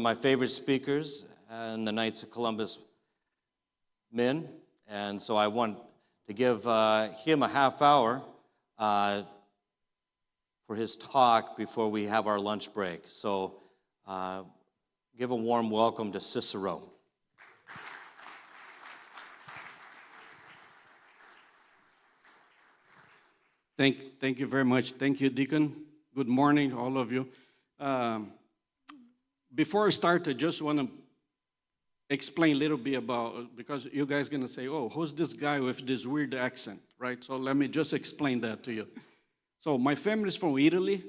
of my favorite speakers in the Knights of Columbus men, and so I want to give him a half hour for his talk before we have our lunch break. So give a warm welcome to Cicero. Thank you very much. Thank you, Deacon. Good morning, all of you. Before I start, I just want to explain a little bit about, because you guys are going to say, oh, who's this guy with this weird accent, right? So let me just explain that to you. So my family is from Italy,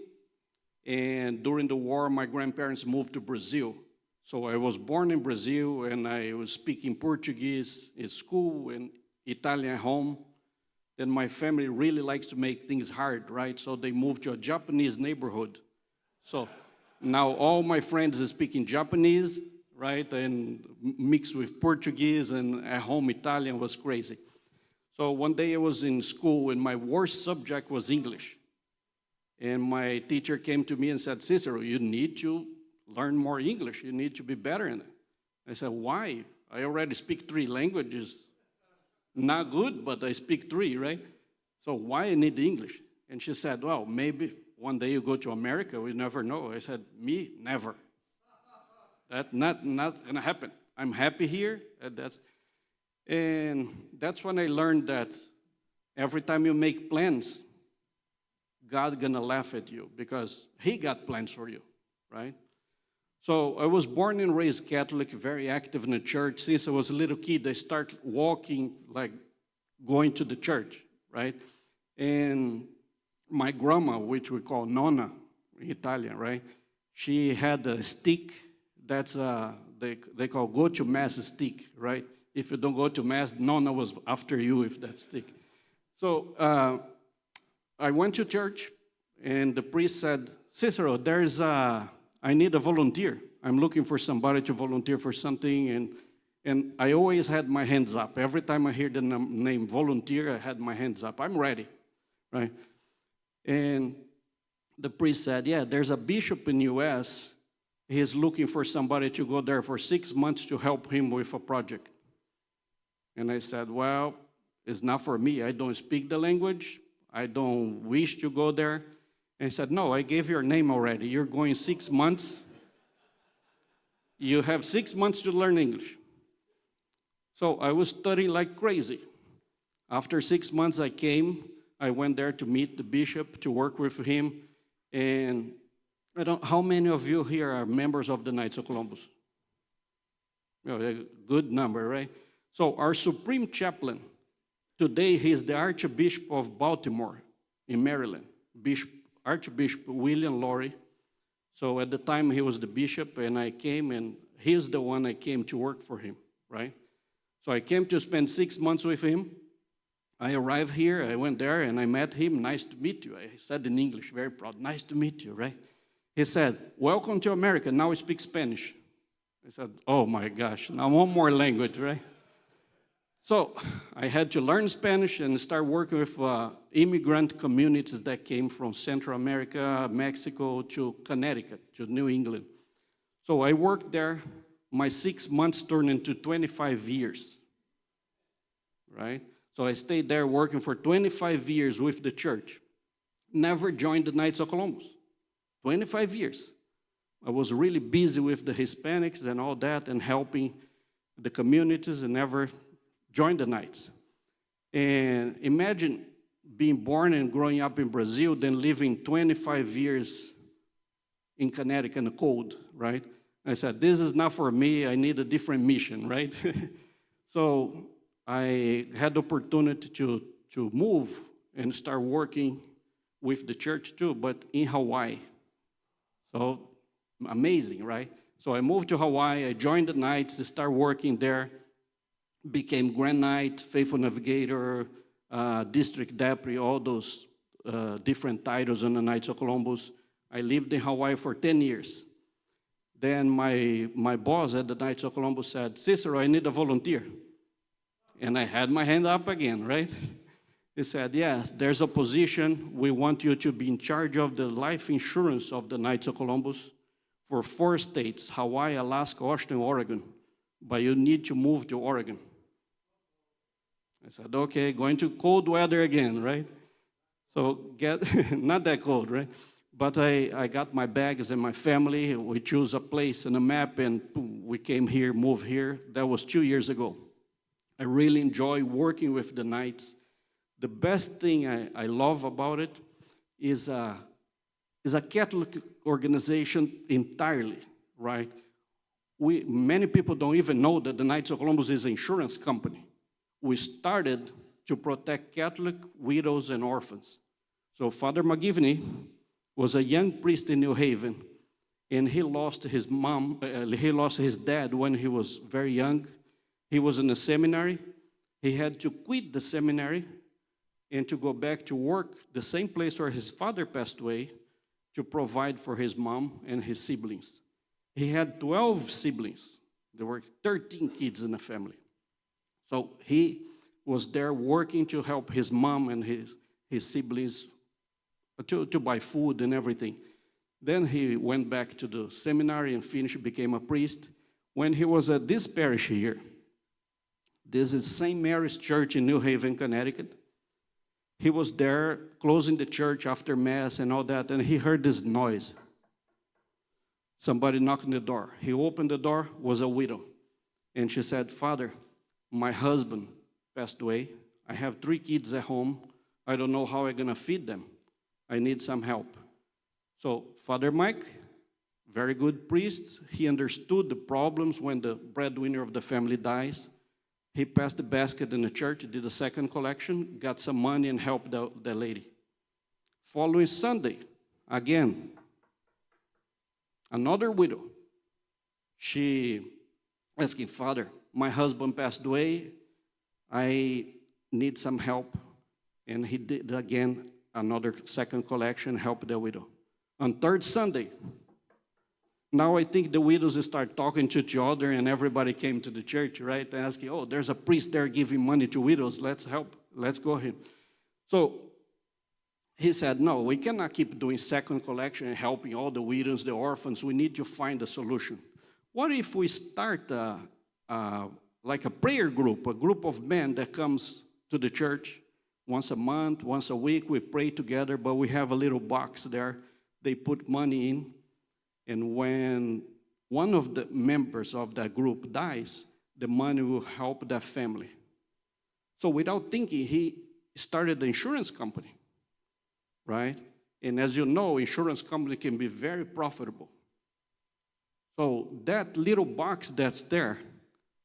and during the war, my grandparents moved to Brazil. So I was born in Brazil, and I was speaking Portuguese in school and Italian at home. Then my family really likes to make things hard, right? So they moved to a Japanese neighborhood. So now all my friends are speaking Japanese, right? And mixed with Portuguese, and at home Italian was crazy. So one day I was in school, and my worst subject was English. And my teacher came to me and said, Cicero, you need to learn more English. You need to be better in it. I said, why? I already speak 3 languages. Not good, but I speak 3, right? So why I need English? And she said, well, maybe one day you go to America, we never know. I said, me, never. That's not gonna happen. I'm happy here. And that's when I learned that every time you make plans, God's gonna laugh at you because He got plans for you, right? So I was born and raised Catholic, very active in the church. Since I was a little kid, I started walking, like going to the church, right? And my grandma, which we call nonna in Italian, right? She had a stick that's they call go to mass stick, right? If you don't go to mass, nonna was after you with that stick. So I went to church, and the priest said, Cicero, I need a volunteer. I'm looking for somebody to volunteer for something, and I always had my hands up. Every time I hear the name volunteer, I had my hands up. I'm ready, right? And the priest said, yeah, there's a bishop in the U.S. He's looking for somebody to go there for 6 months to help him with a project. And I said, well, it's not for me. I don't speak the language. I don't wish to go there. And he said, no, I gave your name already. You're going 6 months. You have 6 months to learn English. So I was studying like crazy. After 6 months I came. I went there to meet the bishop, to work with him. And how many of you here are members of the Knights of Columbus? A good number, right? So our Supreme Chaplain, today he's the Archbishop of Baltimore in Maryland, Archbishop William Lowry. So at the time he was the bishop, and I came, and he's the one I came to work for him, right? So I came to spend 6 months with him. I arrived here, I went there, and I met him. Nice to meet you. I said in English, very proud, nice to meet you, right? He said, welcome to America, now I speak Spanish. I said, oh my gosh, now one more language, right? So I had to learn Spanish and start working with immigrant communities that came from Central America, Mexico, to Connecticut, to New England. So I worked there. My 6 months turned into 25 years, right? So I stayed there working for 25 years with the church. Never joined the Knights of Columbus. 25 years. I was really busy with the Hispanics and all that and helping the communities, and never joined the Knights. And imagine being born and growing up in Brazil, then living 25 years in Connecticut in the cold, right? I said, this is not for me, I need a different mission, right? So I had the opportunity to move and start working with the church too, but in Hawaii. So amazing, right? So I moved to Hawaii, I joined the Knights to start working there, became Grand Knight, Faithful Navigator, District Deputy, all those different titles on the Knights of Columbus. I lived in Hawaii for 10 years. Then my boss at the Knights of Columbus said, Cicero, I need a volunteer. And I had my hand up again, right? He said, yes, there's a position. We want you to be in charge of the life insurance of the Knights of Columbus. for 4 states, Hawaii, Alaska, Washington, Oregon, but you need to move to Oregon. I said, okay, going to cold weather again, right? So not that cold, right? But I got my bags and my family. We chose a place in a map, and boom, we came here, moved here. That was 2 years ago. I really enjoy working with the Knights. The best thing I love about it is a Catholic organization entirely, right? Many people don't even know that the Knights of Columbus is an insurance company. We started to protect Catholic widows and orphans. So Father McGivney was a young priest in New Haven, and he lost his dad when he was very young. He was in a seminary. He had to quit the seminary and to go back to work the same place where his father passed away to provide for his mom and his siblings. He had 12 siblings. There were 13 kids in the family. So he was there working to help his mom and his siblings to buy food and everything. Then he went back to the seminary and finished, became a priest. When he was at this parish here, this is St. Mary's Church in New Haven, Connecticut. He was there closing the church after Mass and all that, and he heard this noise. Somebody knocking the door. He opened the door, was a widow. And she said, Father, my husband passed away. I have 3 kids at home. I don't know how I'm going to feed them. I need some help. So Father Mike, very good priest, he understood the problems when the breadwinner of the family dies. He passed the basket in the church, did a second collection, got some money and helped the lady. Following Sunday, again, another widow. She asking, Father, my husband passed away. I need some help. And he did again another second collection, helped the widow. On third Sunday, now I think the widows start talking to each other, and everybody came to the church, right? And asking, oh, there's a priest there giving money to widows. Let's help. Let's go ahead. So he said, no, we cannot keep doing second collection and helping all the widows, the orphans. We need to find a solution. What if we start like a prayer group, a group of men that comes to the church once a month, once a week, we pray together, but we have a little box there. They put money in, and when one of the members of that group dies, the money will help that family. So without thinking, he started the insurance company, right? And as you know, insurance company can be very profitable. So that little box that's there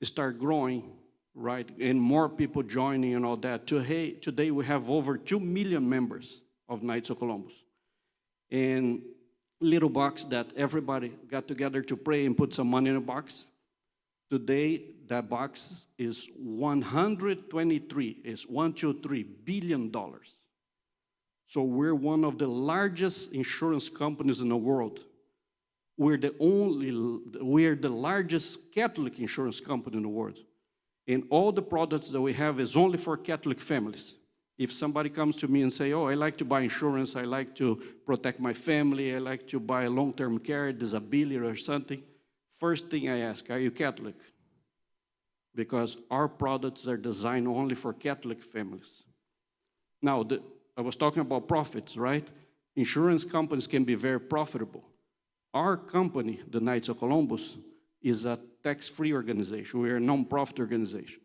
start growing, right? And more people joining and all that. Today we have over 2 million members of Knights of Columbus. And little box that everybody got together to pray and put some money in a box. Today, that box is 123 billion dollars. So we're one of the largest insurance companies in the world. We're the largest Catholic insurance company in the world. And all the products that we have is only for Catholic families. If somebody comes to me and say, oh, I like to buy insurance, I like to protect my family, I like to buy long-term care, disability or something, first thing I ask, are you Catholic? Because our products are designed only for Catholic families. Now, I was talking about profits, right? Insurance companies can be very profitable. Our company, the Knights of Columbus, is a tax-free organization. We are a non-profit organization.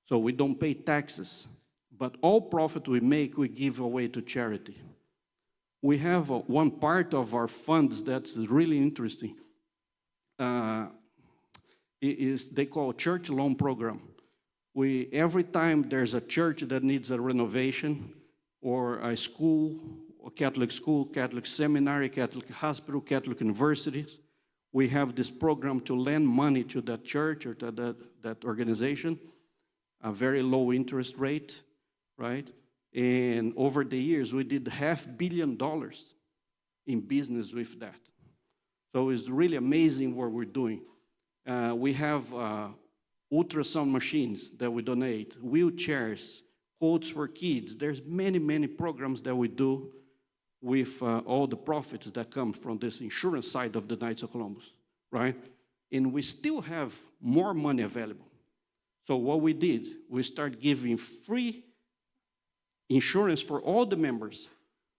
So we don't pay taxes. But all profit we make, we give away to charity. We have one part of our funds that's really interesting. They call church loan program. Every time there's a church that needs a renovation, or a school, a Catholic school, Catholic seminary, Catholic hospital, Catholic universities, we have this program to lend money to that church or to that organization, a very low interest rate, right? And over the years, we did $500 million in business with that. So it's really amazing what we're doing. We have ultrasound machines that we donate, wheelchairs, coats for kids. There's many, many programs that we do with all the profits that come from this insurance side of the Knights of Columbus, right? And we still have more money available. So what we did, we started giving free insurance for all the members.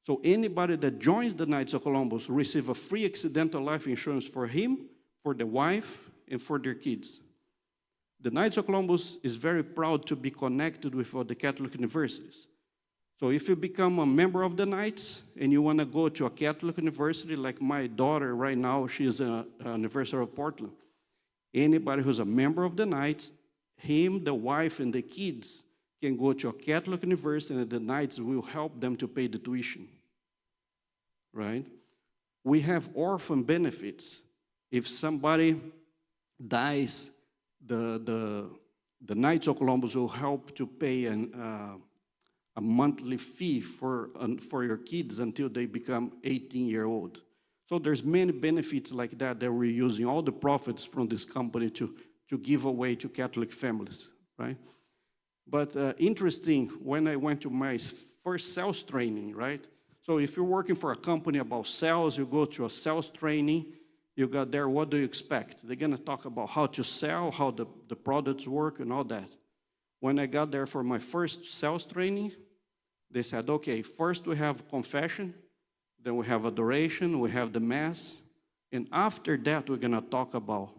So anybody that joins the Knights of Columbus receive a free accidental life insurance for him, for the wife, and for their kids. The Knights of Columbus is very proud to be connected with all the Catholic universities. So if you become a member of the Knights and you want to go to a Catholic university, like my daughter right now, she is at the University of Portland. Anybody who's a member of the Knights, him, the wife, and the kids can go to a Catholic university, and the Knights will help them to pay the tuition, right? We have orphan benefits. If somebody dies, the Knights of Columbus will help to pay a monthly fee for your kids until they become 18-year-old. So there's many benefits like that we're using all the profits from this company to give away to Catholic families, right? But interesting, when I went to my first sales training, right? So if you're working for a company about sales, you go to a sales training, you got there, what do you expect? They're gonna talk about how to sell, how the products work and all that. When I got there for my first sales training, they said, okay, first we have confession, then we have adoration, we have the mass, and after that we're gonna talk about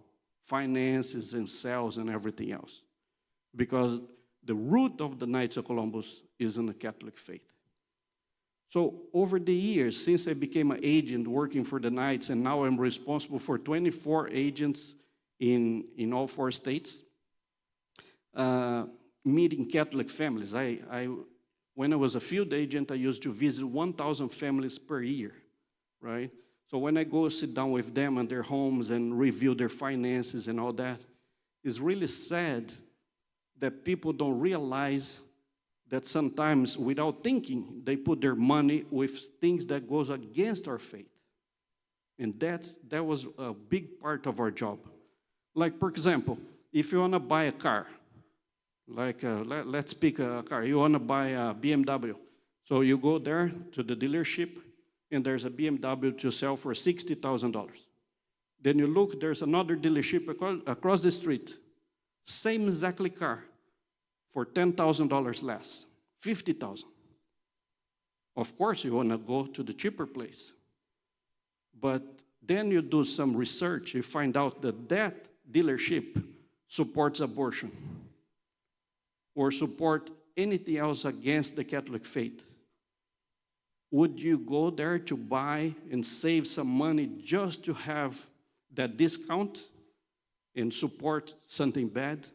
finances and sales and everything else. Because the root of the Knights of Columbus is in the Catholic faith. So over the years, since I became an agent working for the Knights, and now I'm responsible for 24 agents in all 4 states, meeting Catholic families. When I was a field agent, I used to visit 1,000 families per year, right? So when I go sit down with them in their homes and review their finances and all that, it's really sad that people don't realize that sometimes without thinking, they put their money with things that goes against our faith. And that was a big part of our job. Like, for example, if you want to buy a car, like let's pick a car. You want to buy a BMW. So you go there to the dealership, and there's a BMW to sell for $60,000. Then you look, there's another dealership across the street, same exactly car, for $10,000 less, $50,000. Of course, you want to go to the cheaper place. But then you do some research, you find out that dealership supports abortion or support anything else against the Catholic faith. Would you go there to buy and save some money just to have that discount and support something bad?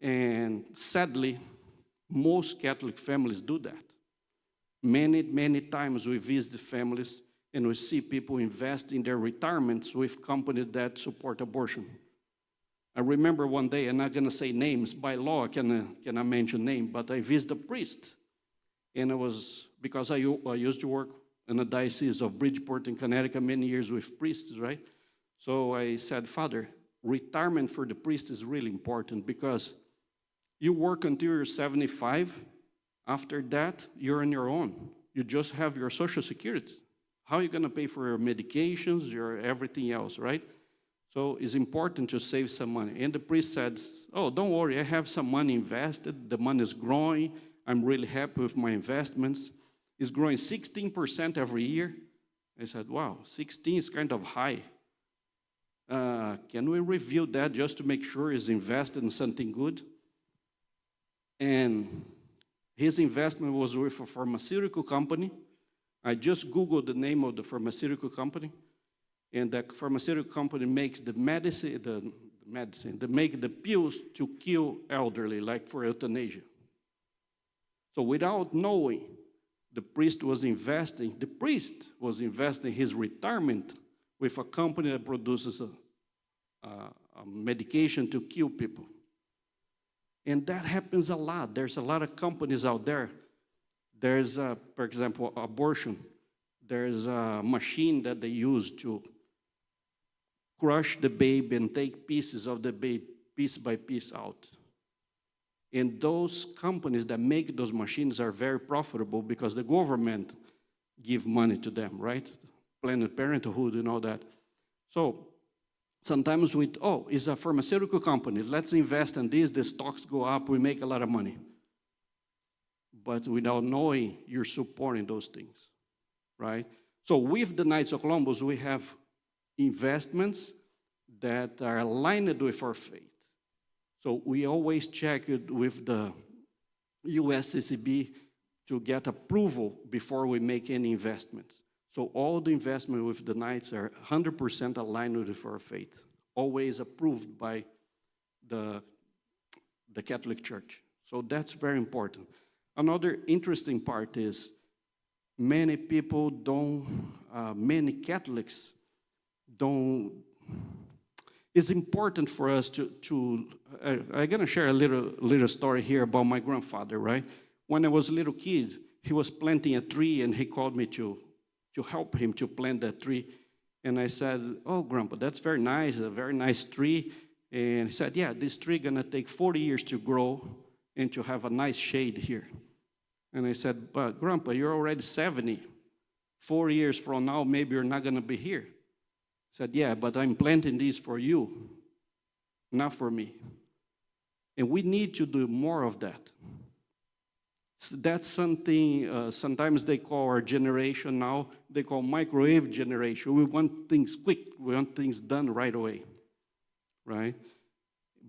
And sadly, most Catholic families do that. Many, many times we visit families and we see people invest in their retirements with companies that support abortion. I remember one day, I'm not going to say names, by law I cannot mention name, but I visited a priest. And it was because I used to work in the Diocese of Bridgeport in Connecticut many years with priests, right? So I said, Father, retirement for the priest is really important because you work until you're 75. After that, you're on your own. You just have your Social Security. How are you going to pay for your medications, your everything else, right? So it's important to save some money. And the priest said, oh, don't worry, I have some money invested. The money is growing. I'm really happy with my investments. It's growing 16% every year. I said, wow, 16 is kind of high. Can we review that just to make sure it's invested in something good? And his investment was with a pharmaceutical company. I just Googled the name of the pharmaceutical company. And that pharmaceutical company makes the medicine, they make the pills to kill elderly, like for euthanasia. So without knowing, the priest was investing his retirement with a company that produces a medication to kill people. And that happens a lot. There's a lot of companies out there. There's, for example, abortion. There's a machine that they use to crush the baby and take pieces of the baby piece by piece out. And those companies that make those machines are very profitable because the government give money to them, right? Planned Parenthood and all that. So sometimes it's a pharmaceutical company. Let's invest in this. The stocks go up. We make a lot of money. But without knowing, you're supporting those things, right? So with the Knights of Columbus, we have investments that are aligned with our faith. So we always check it with the USCCB to get approval before we make any investments. So all the investment with the Knights are 100% aligned with our faith, always approved by the Catholic Church. So that's very important. Another interesting part is many Catholics don't, it's important for us I'm going to share a little story here about my grandfather, right? When I was a little kid, he was planting a tree and he called me to help him to plant that tree. And I said, "Oh, Grandpa, that's very nice, a very nice tree." And he said, "Yeah, this tree going to take 40 years to grow and to have a nice shade here." And I said, "But Grandpa, you're already 70. 4 years from now, maybe you're not going to be here." He said, "Yeah, but I'm planting this for you, not for me." And we need to do more of that. So that's something sometimes they call our generation now, they call microwave generation. We want things quick. We want things done right away, right?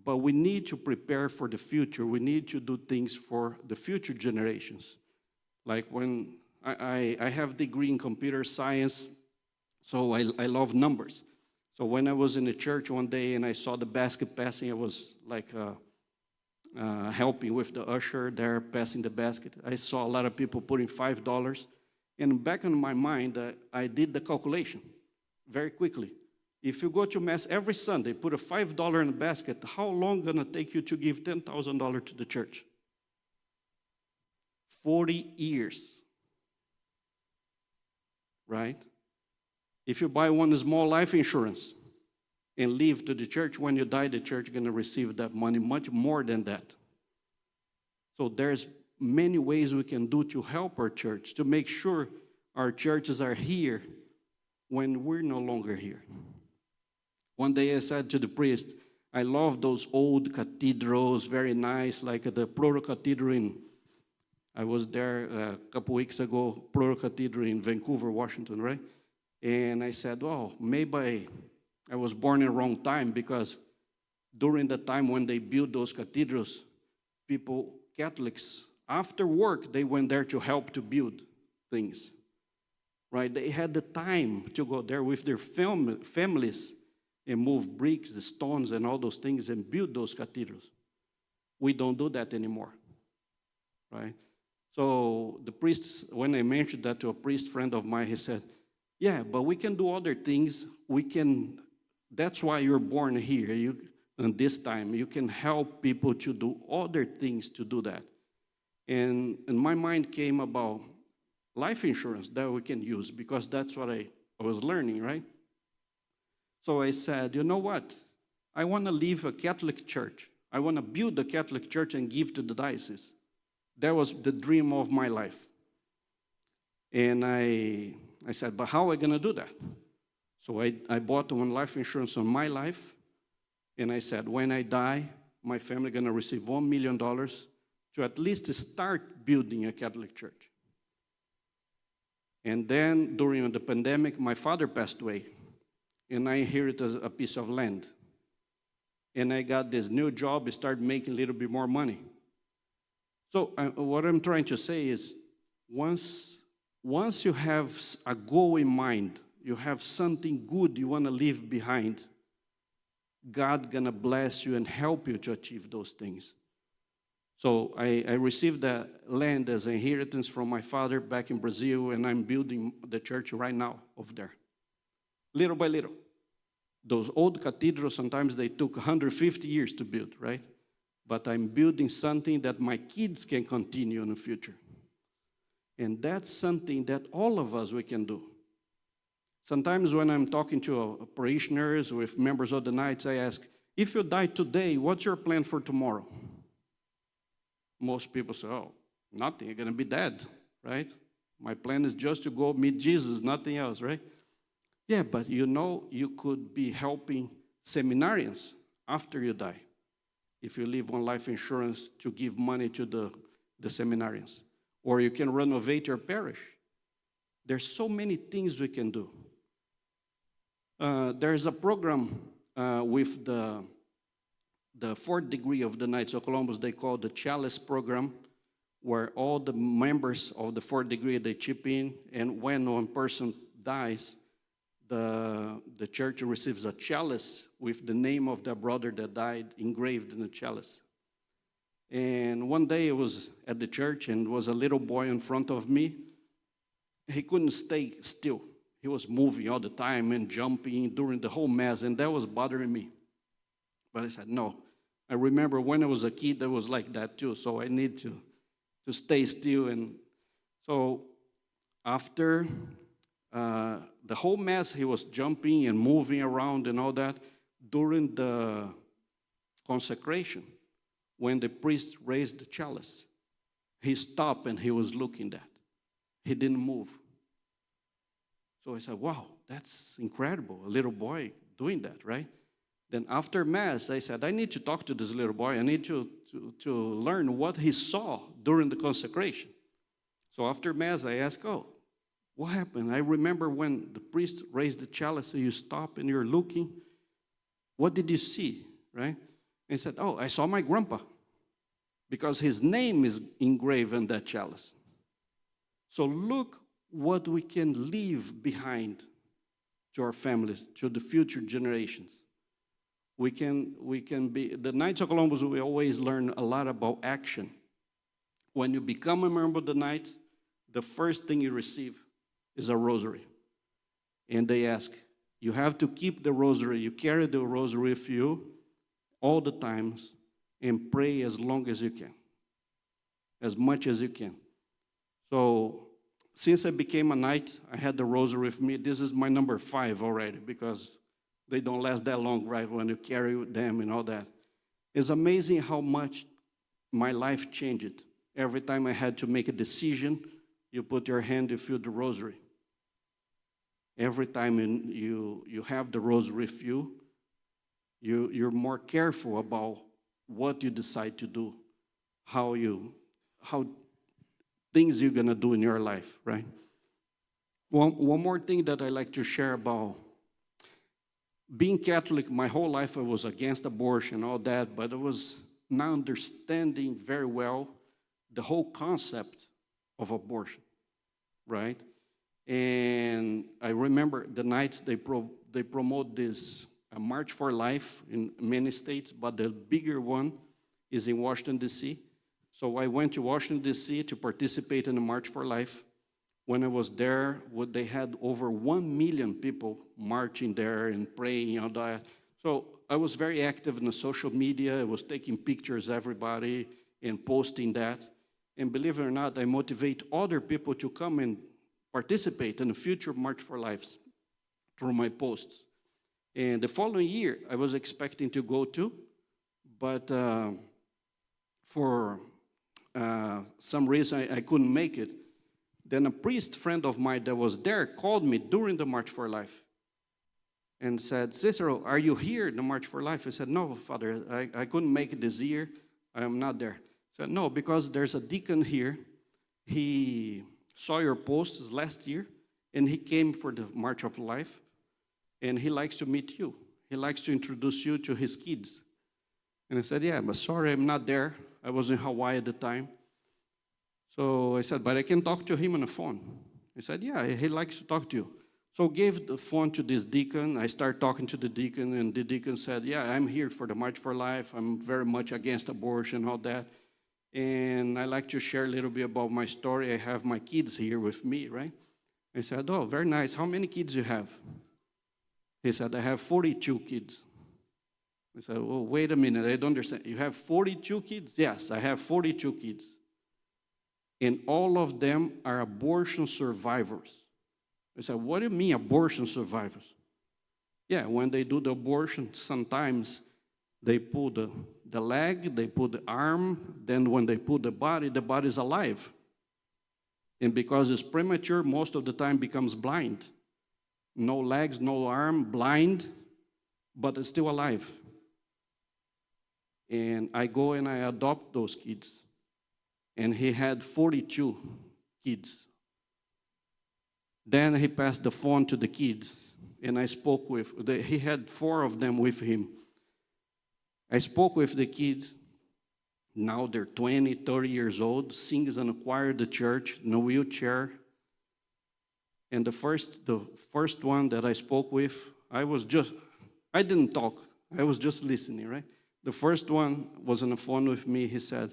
But we need to prepare for the future. We need to do things for the future generations. Like when I have a degree in computer science, so I love numbers. So when I was in the church one day and I saw the basket passing, I was like helping with the usher there, passing the basket. I saw a lot of people putting $5. And back in my mind, I did the calculation very quickly. If you go to Mass every Sunday, put a $5 in the basket, how long going to take you to give $10,000 to the church? 40 years, right? If you buy one small life insurance and leave to the church, when you die, the church is going to receive that money, much more than that. So there's many ways we can do to help our church, to make sure our churches are here when we're no longer here. One day I said to the priest, I love those old cathedrals, very nice, like the Proto Cathedral I was there a couple weeks ago, Proto Cathedral in Vancouver, Washington, right? And I said, well, maybe I was born in the wrong time, because during the time when they built those cathedrals, people, Catholics, after work, they went there to help to build things, right? They had the time to go there with their families and move bricks, the stones, and all those things and build those cathedrals. We don't do that anymore, right? So the priests, when I mentioned that to a priest friend of mine, he said, yeah, but we can do other things. That's why you're born here. And this time, you can help people to do other things to do that. And my mind came about life insurance that we can use, because that's what I was learning, right? So I said, you know what? I want to leave a Catholic church. I want to build a Catholic church and give to the diocese. That was the dream of my life. And I said, but how am I going to do that? So I bought one life insurance on my life. And I said, when I die, my family is going to receive $1 million to at least start building a Catholic church. And then during the pandemic, my father passed away. And I inherited a piece of land. And I got this new job, started making a little bit more money. So what I'm trying to say is, once you have a goal in mind, you have something good you want to leave behind, God's going to bless you and help you to achieve those things. So I received the land as an inheritance from my father back in Brazil, and I'm building the church right now over there. Little by little. Those old cathedrals, sometimes they took 150 years to build, right? But I'm building something that my kids can continue in the future. And that's something that all of us, we can do. Sometimes when I'm talking to parishioners with members of the Knights, I ask, if you die today, what's your plan for tomorrow? Most people say, oh, nothing, you're going to be dead, right? My plan is just to go meet Jesus, nothing else, right? Yeah, but you could be helping seminarians after you die if you leave on life insurance to give money to the seminarians. Or you can renovate your parish. There's so many things we can do. There's a program with the fourth degree of the Knights of Columbus, they call the Chalice Program, where all the members of the fourth degree, they chip in, and when one person dies, the church receives a chalice with the name of the brother that died engraved in the chalice. And one day I was at the church, and was a little boy in front of me. He couldn't stay still. He was moving all the time and jumping during the whole mass, and that was bothering me. But I said, no. I remember when I was a kid, I was like that too, so I need to stay still. And so after the whole mass, he was jumping and moving around and all that. During the consecration, when the priest raised the chalice, he stopped and he was looking at. He didn't move. So I said, wow, that's incredible, a little boy doing that, right? Then after Mass, I said, I need to talk to this little boy. I need to learn what he saw during the consecration. So after Mass, I asked, oh, what happened? I remember when the priest raised the chalice, so you stop and you're looking. What did you see, right? And he said, oh, I saw my grandpa, because his name is engraved in that chalice. So look what we can leave behind to our families, to the future generations. We can be, the Knights of Columbus, we always learn a lot about action. When you become a member of the Knights, the first thing you receive is a rosary. And they ask, you have to keep the rosary, you carry the rosary with you all the times, and pray as long as you can, as much as you can. So since I became a Knight, I had the rosary with me. This is my number 5 already, because they don't last that long, right, when you carry them and all that. It's amazing how much my life changed. Every time I had to make a decision, you put your hand, you feel the rosary. Every time you have the rosary with you, you're more careful about what you decide to do, how things you're going to do in your life, right? One more thing that I like to share about being Catholic. My whole life I was against abortion, all that, but I was not understanding very well the whole concept of abortion, right? And I remember the Knights, they promote this March for Life in many states, but the bigger one is in Washington, D.C. So I went to Washington, D.C. to participate in the March for Life. When I was there, they had over 1 million people marching there and praying and all that. So I was very active in the social media. I was taking pictures, everybody, and posting that. And believe it or not, I motivate other people to come and participate in the future March for Lives through my posts. And the following year, I was expecting to go too, but for some reason I couldn't make it. Then a priest friend of mine that was there called me during the March for Life and said, Cicero, are you here in the March for Life? I said, no, Father, I couldn't make it this year. I am not there. I said, no, because there's a deacon here. He saw your posts last year, and he came for the March of Life, and he likes to meet you. He likes to introduce you to his kids. And I said, yeah, but sorry, I'm not there. I was in Hawaii at the time. So I said, but I can talk to him on the phone. He said, yeah, he likes to talk to you. So gave the phone to this deacon. I started talking to the deacon, and the deacon said, yeah, I'm here for the March for Life. I'm very much against abortion, all that. And I like to share a little bit about my story. I have my kids here with me, right? I said, oh, very nice. How many kids you have? He said, I have 42 kids. I said, oh, wait a minute, I don't understand. You have 42 kids? Yes, I have 42 kids. And all of them are abortion survivors. I said, what do you mean abortion survivors? Yeah, when they do the abortion, sometimes they pull the leg, they pull the arm, then when they pull the body is alive. And because it's premature, most of the time becomes blind. No legs, no arm, blind, but it's still alive. And I go and I adopt those kids. And he had 42 kids. Then he passed the phone to the kids, and I spoke with, he had 4 of them with him. I spoke with the kids. Now they're 20, 30 years old, sings in a choir at the church, in a wheelchair. And the first one that I spoke with, I didn't talk. I was just listening, right? The first one was on the phone with me. He said,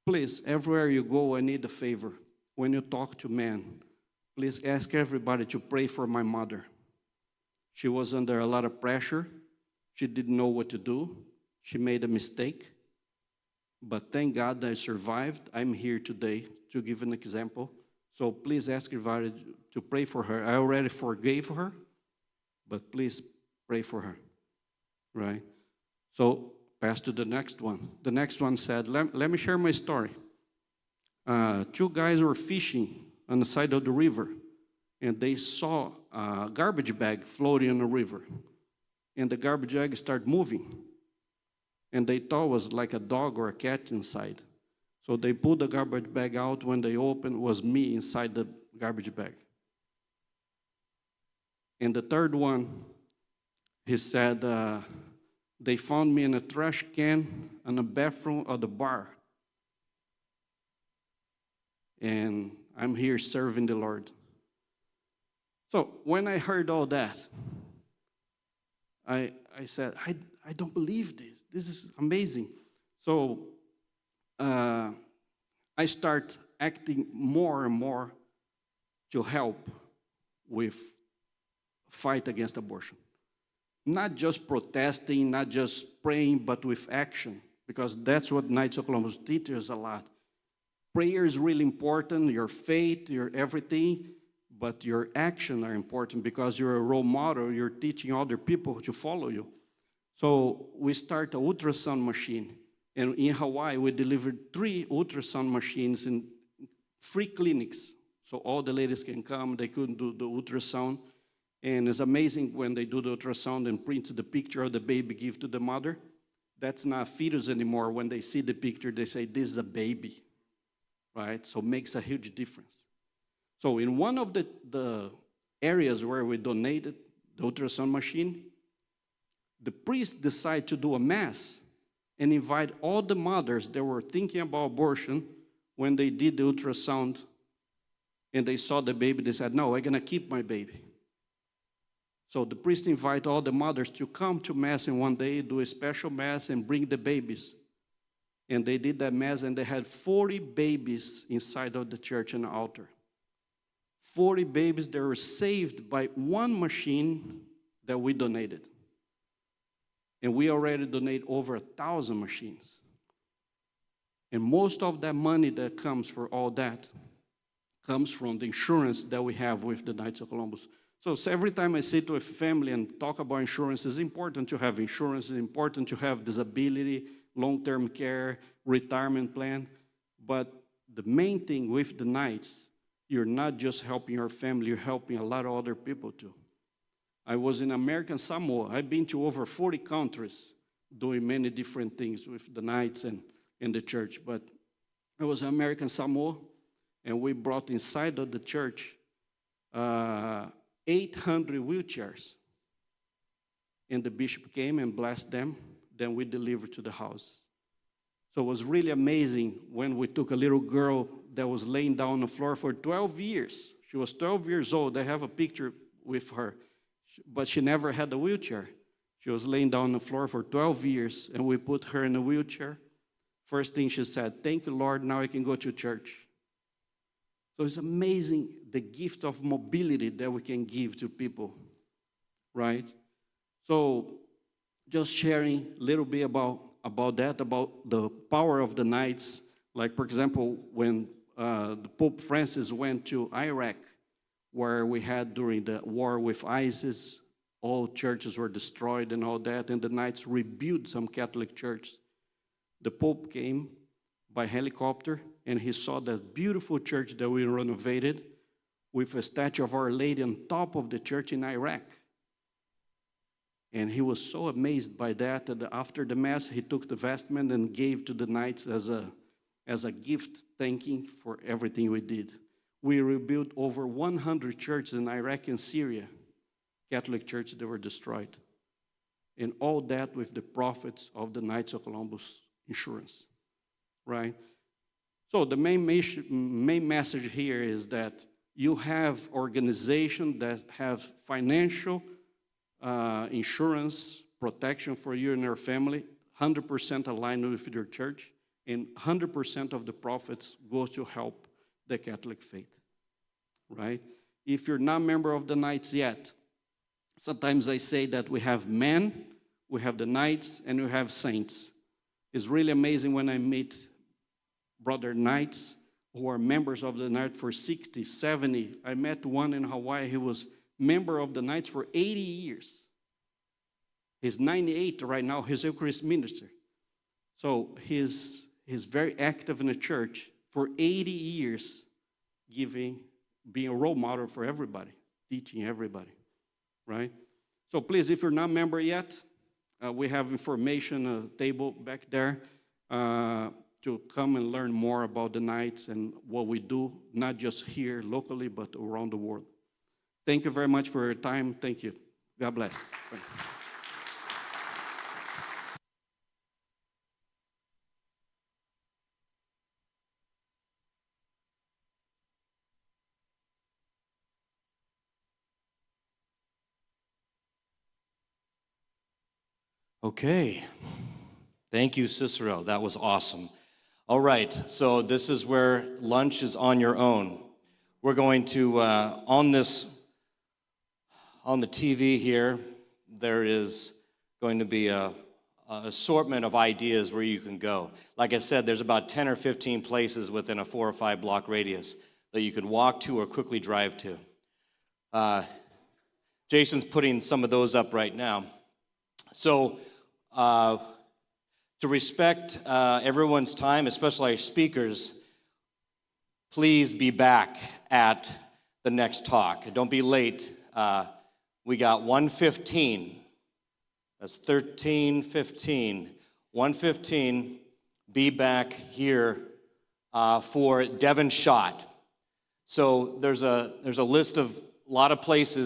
please, everywhere you go, I need a favor. When you talk to men, please ask everybody to pray for my mother. She was under a lot of pressure. She didn't know what to do. She made a mistake. But thank God I survived. I'm here today to give an example. So please ask everybody to pray for her. I already forgave her, but please pray for her, right? So pass to the next one. The next one said, let me share my story. 2 guys were fishing on the side of the river, and they saw a garbage bag floating in the river. And the garbage bag started moving. And they thought it was like a dog or a cat inside. So they pulled the garbage bag out. When they opened, it was me inside the garbage bag. And the third one, he said, they found me in a trash can in the bathroom of the bar. And I'm here serving the Lord. So when I heard all that, I said, I don't believe this. This is amazing. So I start acting more and more to help with fight against abortion. Not just protesting, not just praying, but with action, because that's what Knights of Columbus teaches a lot. Prayer is really important, your faith, your everything, but your actions are important because you're a role model, you're teaching other people to follow you. So we start an ultrasound machine. And in Hawaii, we delivered 3 ultrasound machines in free clinics. So all the ladies can come, they could do the ultrasound. And it's amazing when they do the ultrasound and print the picture of the baby, give to the mother. That's not a fetus anymore. When they see the picture, they say, this is a baby, right? So it makes a huge difference. So in one of the areas where we donated the ultrasound machine, the priest decided to do a mass and invite all the mothers that were thinking about abortion. When they did the ultrasound and they saw the baby, they said, no, I'm going to keep my baby. So the priest invited all the mothers to come to mass in one day, do a special mass and bring the babies. And they did that mass and they had 40 babies inside of the church and the altar. 40 babies that were saved by one machine that we donated. And we already donate over 1,000 machines. And most of that money that comes for all that comes from the insurance that we have with the Knights of Columbus. So every time I sit with family and talk about insurance, it's important to have insurance, it's important to have disability, long-term care, retirement plan. But the main thing with the Knights, you're not just helping your family, you're helping a lot of other people too. I was in American Samoa. I've been to over 40 countries doing many different things with the Knights and the church. But I was in American Samoa, and we brought inside of the church 800 wheelchairs. And the bishop came and blessed them. Then we delivered to the house. So it was really amazing when we took a little girl that was laying down on the floor for 12 years. She was 12 years old. I have a picture with her. But she never had a wheelchair. She was laying down on the floor for 12 years, and we put her in a wheelchair. First thing she said, thank you, Lord, now I can go to church. So it's amazing the gift of mobility that we can give to people, right? So just sharing a little bit about that, about the power of the Knights. Like, for example, when the Pope Francis went to Iraq, where we had during the war with ISIS, all churches were destroyed and all that, and the Knights rebuilt some Catholic churches. The Pope came, by helicopter, and he saw that beautiful church that we renovated with a statue of Our Lady on top of the church in Iraq. And he was so amazed by that after the Mass, he took the vestment and gave to the Knights as a gift, thanking for everything we did. We rebuilt over 100 churches in Iraq and Syria, Catholic churches that were destroyed. And all that with the profits of the Knights of Columbus insurance, right? So the main message here is that you have organizations that have financial insurance protection for you and your family, 100% aligned with your church, and 100% of the profits goes to help the Catholic faith, right? If you're not a member of the Knights yet, sometimes I say that we have men, we have the Knights, and we have saints. It's really amazing when I meet brother Knights who are members of the Knights for 60, 70. I met one in Hawaii. He was member of the Knights for 80 years. He's 98 right now. He's a Eucharist minister. So he's very active in the church for 80 years, being a role model for everybody, teaching everybody, right? So please, if you're not a member yet, we have information table back there to come and learn more about the Knights and what we do, not just here locally, but around the world. Thank you very much for your time. Thank you. God bless. Okay. Thank you, Cicero. That was awesome. All right, so this is where lunch is on your own. We're going to, on the TV here, there is going to be a assortment of ideas where you can go. Like I said, there's about 10 or 15 places within a 4 or 5 block radius that you can walk to or quickly drive to. Jason's putting some of those up right now. So, to respect everyone's time, especially our speakers, please be back at the next talk. Don't be late. We got 1:15. That's 13:15. 1:15. Be back here for Devon Shot. So there's a list of a lot of places.